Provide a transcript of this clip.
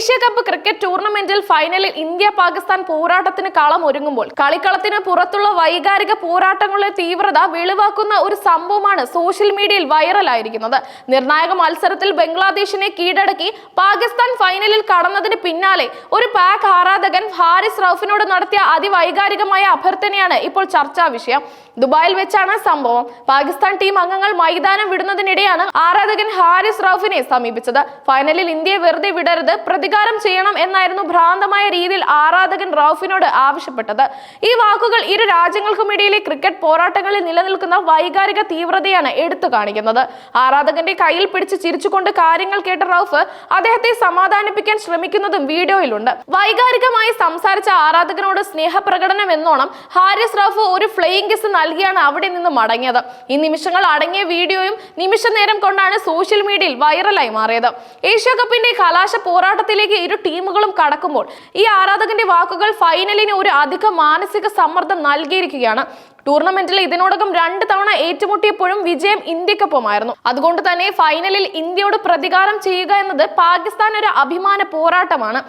Asia cup cricket ടൂർണമെന്റിൽ ഫൈനലിൽ India Pakistan പോരാട്ടത്തിന് കളമൊരുങ്ങുമ്പോൾ കളിക്കളത്തിന് പുറത്തുള്ള വൈകാരിക പോരാട്ടങ്ങളുടെ തീവ്രത വെളിവാക്കുന്ന ഒരു സംഭവമാണ് സോഷ്യൽ മീഡിയയിൽ വൈറലായിരിക്കുന്നത്. നിർണായക മത്സരത്തിൽ ബംഗ്ലാദേശിനെ കീഴടക്കി പാകിസ്ഥാൻ ഫൈനലിൽ കടന്നതിന് പിന്നാലെ ഒരു പാക് ആരാധകൻ ഹാരിസ് റൌഫിനോട് നടത്തിയ അതിവൈകാരികമായ അഭ്യർത്ഥനയാണ് ഇപ്പോൾ ചർച്ചാ വിഷയം. ദുബായിൽ വെച്ചാണ് സംഭവം. പാകിസ്ഥാൻ ടീം അംഗങ്ങൾ മൈതാനം വിടുന്നതിനിടെയാണ് ആരാധകൻ ഹാരിസ് റൌഫിനെ സമീപിച്ചത്. ഫൈനലിൽ ഇന്ത്യയെ വെറുതെ വിടരുത്, പ്രതികാരം ചെയ്യണം എന്നായിരുന്നു ഭ്രാന്തമായ രീതിയിൽ ആരാധകൻ റൌഫിനോട് ആവശ്യപ്പെട്ടത്. ഈ വാക്കുകൾ ഇരു രാജ്യങ്ങൾക്കുമിടയിലെ ക്രിക്കറ്റ് പോരാട്ടങ്ങളിൽ നിലനിൽക്കുന്ന വൈകാരിക തീവ്രതയാണ് എടുത്തു കാണിക്കുന്നത്. ആരാധകന്റെ കയ്യിൽ പിടിച്ച് ചിരിച്ചുകൊണ്ട് കാര്യങ്ങൾ കേട്ട റൌഫ് അദ്ദേഹത്തെ സമാധാനിപ്പിക്കാൻ ശ്രമിക്കുന്നതും വീഡിയോയിലുണ്ട്. വൈകാരികമായി സംസാരിച്ച ആരാധകനോട് സ്നേഹപ്രകടനം എന്നോണം ഹാരിസ് റൌഫ് ഒരു ഫ്ലൈയിങ് കിസ് നൽകിയാണ് അവിടെ നിന്ന് മടങ്ങിയത്. ഈ നിമിഷങ്ങൾ അടങ്ങിയ വീഡിയോയും നിമിഷ നേരം കൊണ്ടാണ് സോഷ്യൽ മീഡിയയിൽ വൈറലായി മാറിയത്. ഏഷ്യ കപ്പിന്റെ കലാശ പോരാട്ടത്തിലേക്ക് ഇരു ടീമുകളും കടക്കുമ്പോൾ ഈ ആരാധകന്റെ വാക്കുകൾ ഫൈനലിന് ഒരു അധിക മാനസിക സമ്മർദ്ദം നൽകിയിരിക്കുകയാണ്. ടൂർണമെന്റിൽ ഇതിനോടകം 2 തവണ ഏറ്റുമുട്ടിയപ്പോഴും വിജയം ഇന്ത്യക്കൊപ്പമായിരുന്നു. അതുകൊണ്ട് തന്നെ ഫൈനലിൽ ഇന്ത്യയോട് പ്രതികാരം ചെയ്യുക എന്നത് പാകിസ്ഥാൻ ഒരു അഭിമാന പോരാട്ടമാണ്.